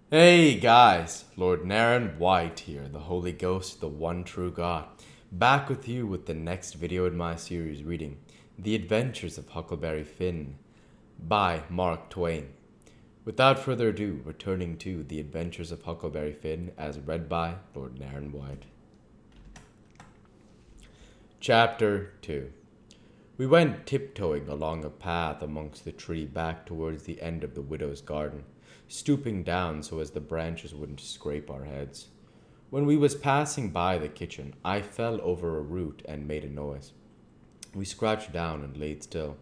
Hey guys, Lord Naren White here, the Holy Ghost, the one true God, back with you with the next video in my series reading The Adventures of Huckleberry Finn by Mark Twain. Without further ado, returning to The Adventures of Huckleberry Finn as read by Lord Naren White. Chapter 2. We went tiptoeing along a path amongst the tree back towards the end of the widow's garden, stooping down so as the branches wouldn't scrape our heads. When we was passing by the kitchen, I fell over a root and made a noise. We crouched down and laid still.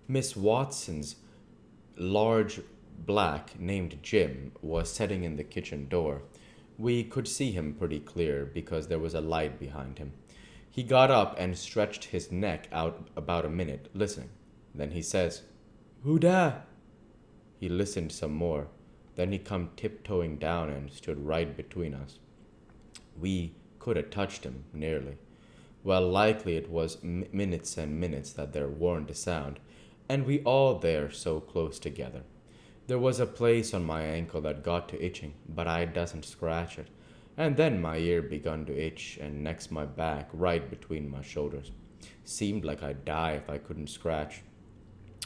Miss Watson's large black, named Jim, was sitting in the kitchen door. We could see him pretty clear because there was a light behind him. He got up and stretched his neck out about a minute, listening. Then he says, "Who da?" He listened some more. Then he come tiptoeing down and stood right between us. We could have touched him, nearly. Well, likely it was minutes and minutes that there warn't a sound, and we all there so close together. There was a place on my ankle that got to itching, but I doesn't scratch it. And then my ear begun to itch, and next my back, right between my shoulders. Seemed like I'd die if I couldn't scratch.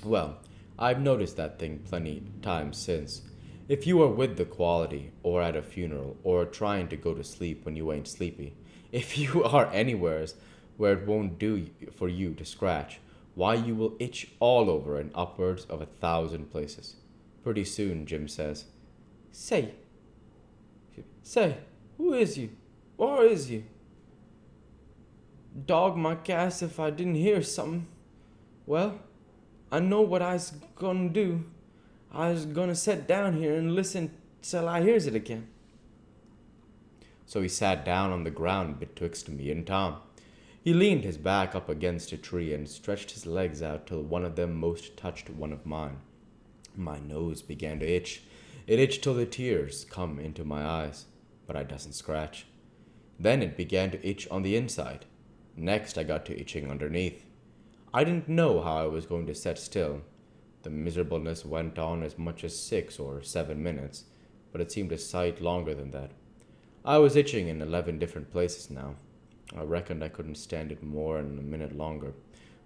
Well, I've noticed that thing plenty times since. If you are with the quality, or at a funeral, or trying to go to sleep when you ain't sleepy, if you are anywheres where it won't do for you to scratch, why you will itch all over and upwards of 1,000 places. Pretty soon, Jim says, Say, say, who is you? Where is you? Dog my gas if I didn't hear something. Well, I know what I's gonna do. I's gonna sit down here and listen till I hears it again. So he sat down on the ground betwixt me and Tom. He leaned his back up against a tree and stretched his legs out till one of them most touched one of mine. My nose began to itch. It itched till the tears come into my eyes, but I doesn't scratch. Then it began to itch on the inside. Next I got to itching underneath. I didn't know how I was going to sit still. The miserableness went on as much as 6 or 7 minutes, but it seemed a sight longer than that. I was itching in 11 different places now. I reckoned I couldn't stand it more than a minute longer,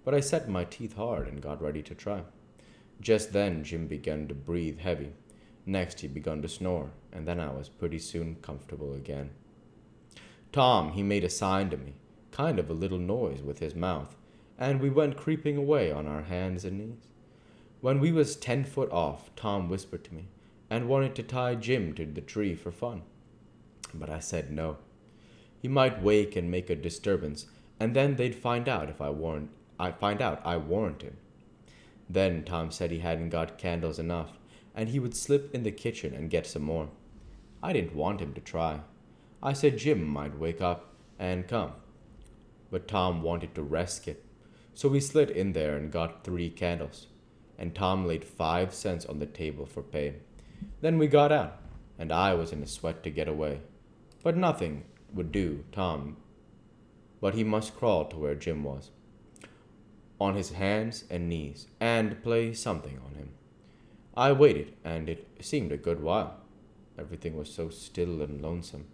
but I set my teeth hard and got ready to try. Just then Jim began to breathe heavy. Next he begun to snore, and then I was pretty soon comfortable again. Tom, he made a sign to me, kind of a little noise with his mouth, and we went creeping away on our hands and knees. When we was 10 foot off, Tom whispered to me, and wanted to tie Jim to the tree for fun. But I said no. He might wake and make a disturbance, and then they'd find out if I warned him. Then Tom said he hadn't got candles enough, and he would slip in the kitchen and get some more. I didn't want him to try. I said Jim might wake up and come, but Tom wanted to risk it. So we slid in there and got 3 candles, and Tom laid 5 cents on the table for pay. Then we got out, and I was in a sweat to get away. But nothing would do Tom, but he must crawl to where Jim was, on his hands and knees, and play something on him. I waited, and it seemed a good while. Everything was so still and lonesome.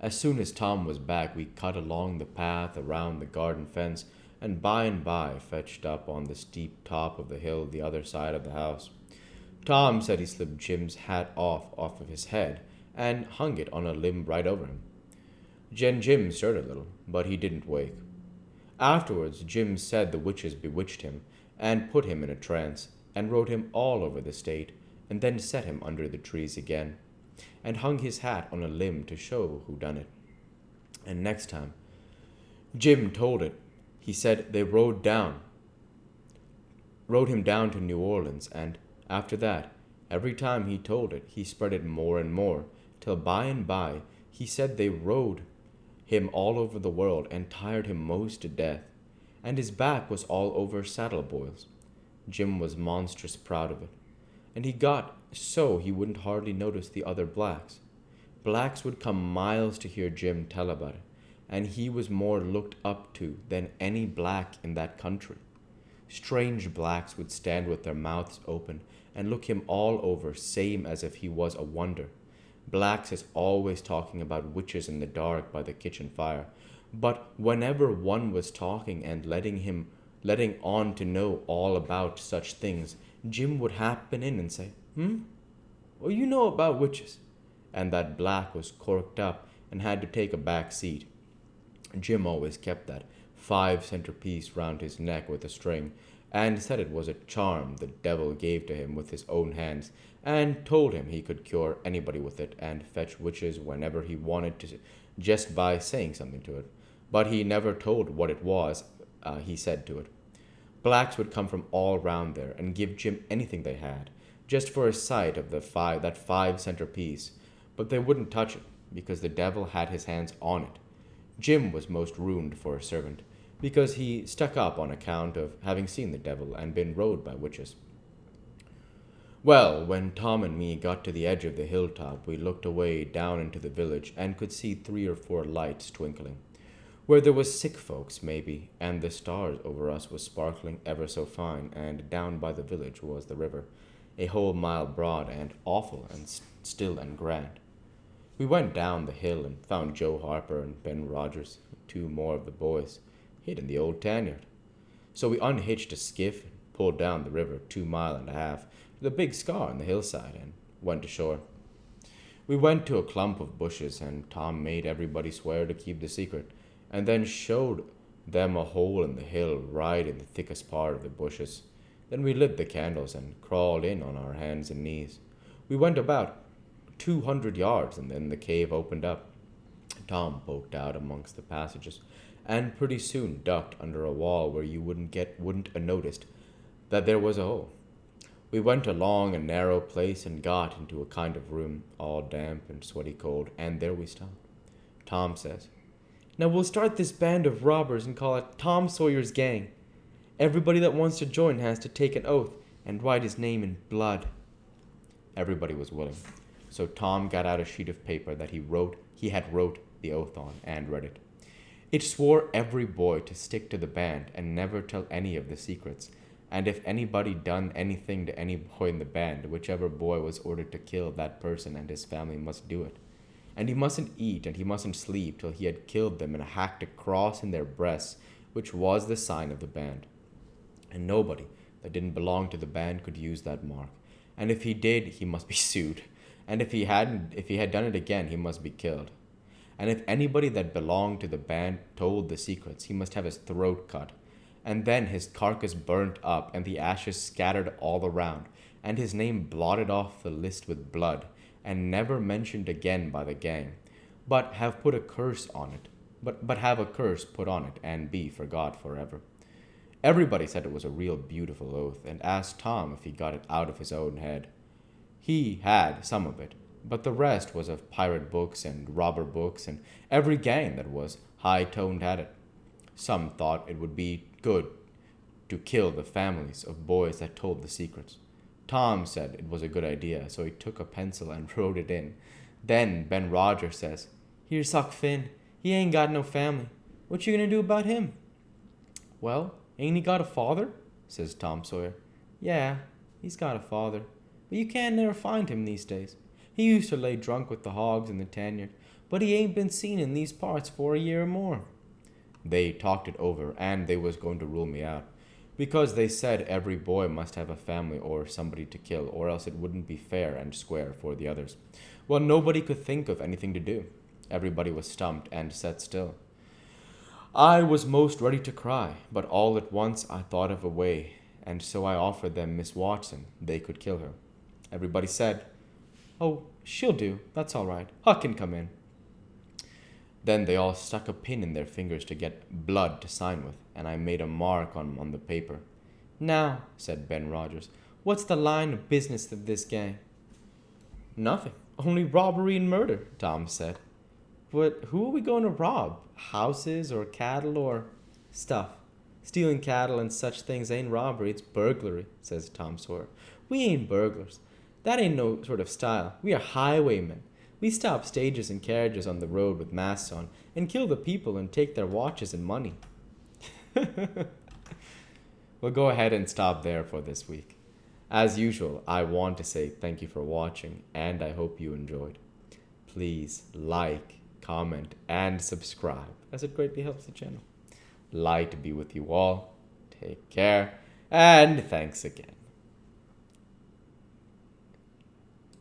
As soon as Tom was back, we cut along the path around the garden fence, and by fetched up on the steep top of the hill the other side of the house. Tom said he slipped Jim's hat off of his head and hung it on a limb right over him. Jim stirred a little, but he didn't wake. Afterwards, Jim said the witches bewitched him and put him in a trance and rode him all over the state and then set him under the trees again and hung his hat on a limb to show who done it. And next time Jim told it, he said they rode him down to New Orleans, and after that, every time he told it, he spread it more and more, till by and by he said they rode him all over the world and tired him most to death, and his back was all over saddle boils. Jim was monstrous proud of it, and he got so he wouldn't hardly notice the other blacks. Blacks would come miles to hear Jim tell about it, and he was more looked up to than any black in that country. Strange blacks would stand with their mouths open and look him all over, same as if he was a wonder. Blacks is always talking about witches in the dark by the kitchen fire, but whenever one was talking and letting on to know all about such things, Jim would happen in and say, What do you know about witches? And that Black was corked up and had to take a back seat. Jim always kept that 5-center piece round his neck with a string, and said it was a charm the devil gave to him with his own hands, and told him he could cure anybody with it and fetch witches whenever he wanted to, just by saying something to it. But he never told what it was he said to it. Blacks would come from all round there and give Jim anything they had, just for a sight of that 5-center piece, but they wouldn't touch it, because the devil had his hands on it. Jim was most ruined for a servant, because he stuck up on account of having seen the devil and been rode by witches. Well, when Tom and me got to the edge of the hilltop, we looked away down into the village and could see 3 or 4 lights twinkling, where there was sick folks, maybe, and the stars over us was sparkling ever so fine, and down by the village was the river, a whole mile broad and awful and still and grand. We went down the hill and found Joe Harper and Ben Rogers, 2 more of the boys, hid in the old tanyard. So we unhitched a skiff and pulled down the river 2.5 miles to the big scar on the hillside and went ashore. We went to a clump of bushes, and Tom made everybody swear to keep the secret, and then showed them a hole in the hill right in the thickest part of the bushes. Then we lit the candles and crawled in on our hands and knees. We went about 200 yards, and then the cave opened up. Tom poked out amongst the passages, and pretty soon ducked under a wall where you wouldn't have noticed that there was a hole. We went along a narrow place and got into a kind of room, all damp and sweaty cold, and there we stopped. Tom says, Now we'll start this band of robbers and call it Tom Sawyer's Gang. Everybody that wants to join has to take an oath and write his name in blood. Everybody was willing. So Tom got out a sheet of paper that he had wrote the oath on, and read it. It swore every boy to stick to the band and never tell any of the secrets, and if anybody done anything to any boy in the band, whichever boy was ordered to kill that person and his family must do it. And he mustn't eat and he mustn't sleep till he had killed them and hacked a cross in their breasts, which was the sign of the band. And nobody that didn't belong to the band could use that mark, and if he did, he must be sued. And if he had done it again, he must be killed. And if anybody that belonged to the band told the secrets, he must have his throat cut, and then his carcass burnt up, and the ashes scattered all around, and his name blotted off the list with blood, and never mentioned again by the gang, but have a curse put on it, and be forgot forever. Everybody said it was a real beautiful oath, and asked Tom if he got it out of his own head. He had some of it, but the rest was of pirate books and robber books, and every gang that was high-toned had it. Some thought it would be good to kill the families of boys that told the secrets. Tom said it was a good idea, so he took a pencil and wrote it in. Then Ben Rogers says, Here's Huck Finn. He ain't got no family. What you gonna do about him? Well, ain't he got a father? Says Tom Sawyer. Yeah, he's got a father, but you can't never find him these days. He used to lay drunk with the hogs in the tanyard, but he ain't been seen in these parts for a year or more. They talked it over, and they was going to rule me out, because they said every boy must have a family or somebody to kill, or else it wouldn't be fair and square for the others. Well, nobody could think of anything to do. Everybody was stumped and sat still. I was most ready to cry, but all at once I thought of a way, and so I offered them Miss Watson. They could kill her. Everybody said, Oh, she'll do. That's all right. Huck can come in. Then they all stuck a pin in their fingers to get blood to sign with, and I made a mark on the paper. Now, said Ben Rogers, what's the line of business of this gang? Nothing. Only robbery and murder, Tom said. But who are we going to rob? Houses or cattle or stuff? Stealing cattle and such things ain't robbery, it's burglary, says Tom Sawyer. We ain't burglars. That ain't no sort of style. We are highwaymen. We stop stages and carriages on the road with masks on and kill the people and take their watches and money. We'll go ahead and stop there for this week. As usual, I want to say thank you for watching, and I hope you enjoyed. Please like, comment, and subscribe, as it greatly helps the channel. Light be with you all. Take care, and thanks again.